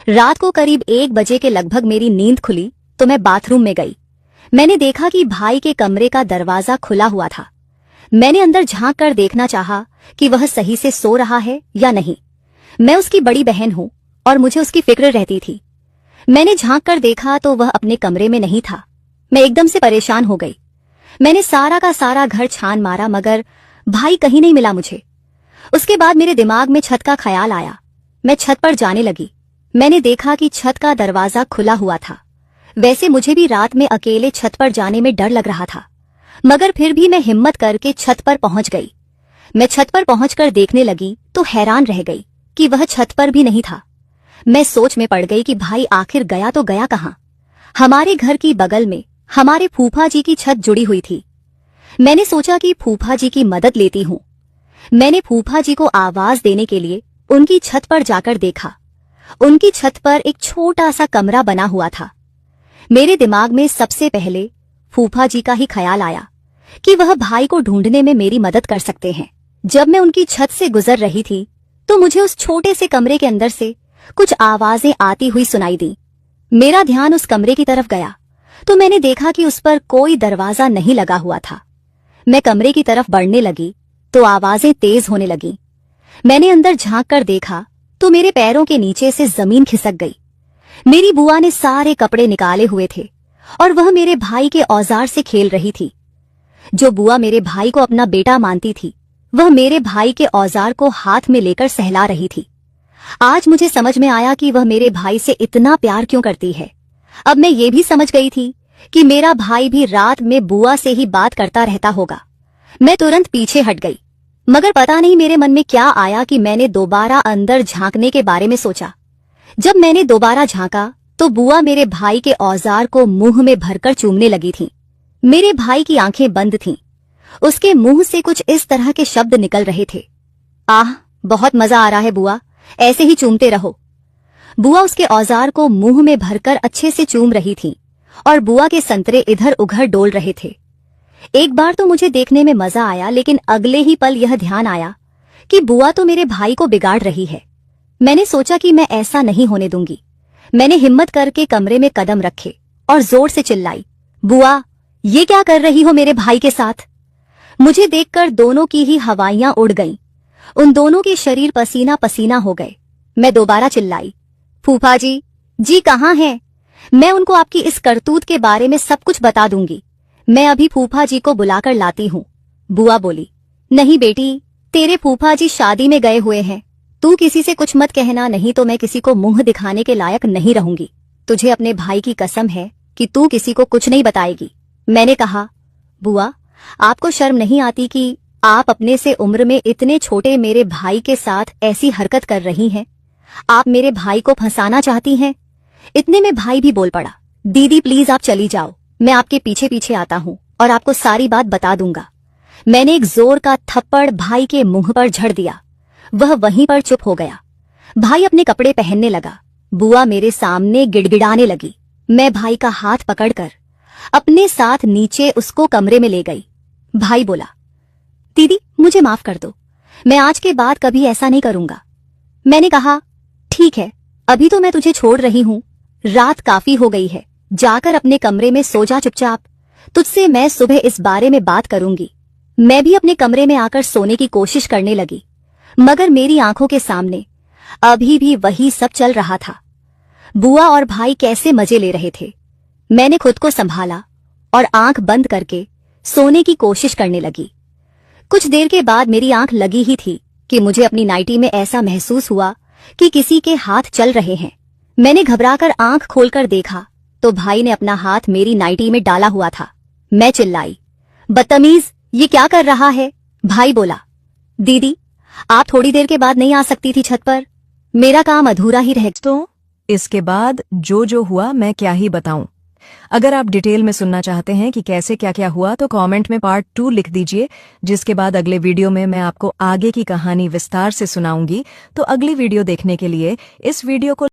रात को करीब 1 बजे के लगभग मेरी नींद खुली तो मैं बाथरूम में गई। मैंने देखा कि भाई के कमरे का दरवाजा खुला हुआ था। मैंने अंदर झांक कर देखना चाहा कि वह सही से सो रहा है या नहीं। मैं उसकी बड़ी बहन हूं और मुझे उसकी फिक्र रहती थी। मैंने झांक कर देखा तो वह अपने कमरे में नहीं था। मैं एकदम से परेशान हो गई। मैंने सारा का सारा घर छान मारा मगर भाई कहीं नहीं मिला मुझे। उसके बाद मेरे दिमाग में छत का ख्याल आया। मैं छत पर जाने लगी। मैंने देखा कि छत का दरवाजा खुला हुआ था। वैसे मुझे भी रात में अकेले छत पर जाने में डर लग रहा था, मगर फिर भी मैं हिम्मत करके छत पर पहुंच गई। मैं छत पर पहुंचकर देखने लगी तो हैरान रह गई कि वह छत पर भी नहीं था। मैं सोच में पड़ गई कि भाई आखिर गया तो गया कहां। हमारे घर की बगल में हमारे फूफा जी की छत जुड़ी हुई थी। मैंने सोचा कि फूफा जी की मदद लेती हूं। मैंने फूफा जी को आवाज देने के लिए उनकी छत पर जाकर देखा। उनकी छत पर एक छोटा सा कमरा बना हुआ था। मेरे दिमाग में सबसे पहले फूफा जी का ही ख्याल आया कि वह भाई को ढूंढने में मेरी मदद कर सकते हैं। जब मैं उनकी छत से गुजर रही थी तो मुझे उस छोटे से कमरे के अंदर से कुछ आवाजें आती हुई सुनाई दी। मेरा ध्यान उस कमरे की तरफ गया तो मैंने देखा कि उस पर कोई दरवाजा नहीं लगा हुआ था। मैं कमरे की तरफ बढ़ने लगी तो आवाजें तेज होने लगी। मैंने अंदर झांक कर देखा तो मेरे पैरों के नीचे से जमीन खिसक गई। मेरी बुआ ने सारे कपड़े निकाले हुए थे और वह मेरे भाई के औजार से खेल रही थी। जो बुआ मेरे भाई को अपना बेटा मानती थी, वह मेरे भाई के औजार को हाथ में लेकर सहला रही थी। आज मुझे समझ में आया कि वह मेरे भाई से इतना प्यार क्यों करती है। अब मैं ये भी समझ गई थी कि मेरा भाई भी रात में बुआ से ही बात करता रहता होगा। मैं तुरंत पीछे हट गई, मगर पता नहीं मेरे मन में क्या आया कि मैंने दोबारा अंदर झांकने के बारे में सोचा। जब मैंने दोबारा झांका तो बुआ मेरे भाई के औजार को मुंह में भरकर चूमने लगी थी। मेरे भाई की आंखें बंद थीं। उसके मुंह से कुछ इस तरह के शब्द निकल रहे थे, आह बहुत मजा आ रहा है बुआ, ऐसे ही चूमते रहो। बुआ उसके औजार को मुंह में भरकर अच्छे से चूम रही थी और बुआ के संतरे इधर उधर डोल रहे थे। एक बार तो मुझे देखने में मजा आया, लेकिन अगले ही पल यह ध्यान आया कि बुआ तो मेरे भाई को बिगाड़ रही है। मैंने सोचा कि मैं ऐसा नहीं होने दूंगी। मैंने हिम्मत करके कमरे में कदम रखे और जोर से चिल्लाई, बुआ ये क्या कर रही हो मेरे भाई के साथ। मुझे देखकर दोनों की ही हवाइयां उड़ गईं। उन दोनों के शरीर पसीना पसीना हो गए। मैं दोबारा चिल्लाई, फूफा जी कहाँ हैं? मैं उनको आपकी इस करतूत के बारे में सब कुछ बता दूंगी। मैं अभी फूफा जी को बुलाकर लाती हूँ। बुआ बोली, नहीं बेटी, तेरे फूफा जी शादी में गए हुए हैं। तू किसी से कुछ मत कहना, नहीं तो मैं किसी को मुंह दिखाने के लायक नहीं रहूंगी। तुझे अपने भाई की कसम है कि तू किसी को कुछ नहीं बताएगी। मैंने कहा, बुआ आपको शर्म नहीं आती कि आप अपने से उम्र में इतने छोटे मेरे भाई के साथ ऐसी हरकत कर रही हैं? आप मेरे भाई को फंसाना चाहती हैं। इतने में भाई भी बोल पड़ा, दीदी प्लीज आप चली जाओ, मैं आपके पीछे पीछे आता हूँ और आपको सारी बात बता दूंगा। मैंने एक जोर का थप्पड़ भाई के मुंह पर झड़ दिया। वह वहीं पर चुप हो गया। भाई अपने कपड़े पहनने लगा। बुआ मेरे सामने गिड़गिड़ाने लगी। मैं भाई का हाथ पकड़कर अपने साथ नीचे उसको कमरे में ले गई। भाई बोला, दीदी मुझे माफ कर दो, मैं आज के बाद कभी ऐसा नहीं करूंगा। मैंने कहा, ठीक है, अभी तो मैं तुझे छोड़ रही हूँ। रात काफी हो गई है, जाकर अपने कमरे में सो जा चुपचाप। तुझसे मैं सुबह इस बारे में बात करूंगी। मैं भी अपने कमरे में आकर सोने की कोशिश करने लगी, मगर मेरी आंखों के सामने अभी भी वही सब चल रहा था। बुआ और भाई कैसे मजे ले रहे थे। मैंने खुद को संभाला और आंख बंद करके सोने की कोशिश करने लगी। कुछ देर के बाद मेरी आंख लगी ही थी कि मुझे अपनी नाइटी में ऐसा महसूस हुआ कि किसी के हाथ चल रहे हैं। मैंने घबराकर आंख खोलकर देखा तो भाई ने अपना हाथ मेरी नाइटी में डाला हुआ था। मैं चिल्लाई, बदतमीज, ये क्या कर रहा है? भाई बोला, दीदी आप थोड़ी देर के बाद नहीं आ सकती थी छत पर? मेरा काम अधूरा ही रह। तो इसके बाद जो हुआ मैं क्या ही बताऊं। अगर आप डिटेल में सुनना चाहते हैं कि कैसे क्या क्या हुआ तो कमेंट में पार्ट 2 लिख दीजिए, जिसके बाद अगले वीडियो में मैं आपको आगे की कहानी विस्तार से सुनाऊंगी। तो अगली वीडियो देखने के लिए इस वीडियो को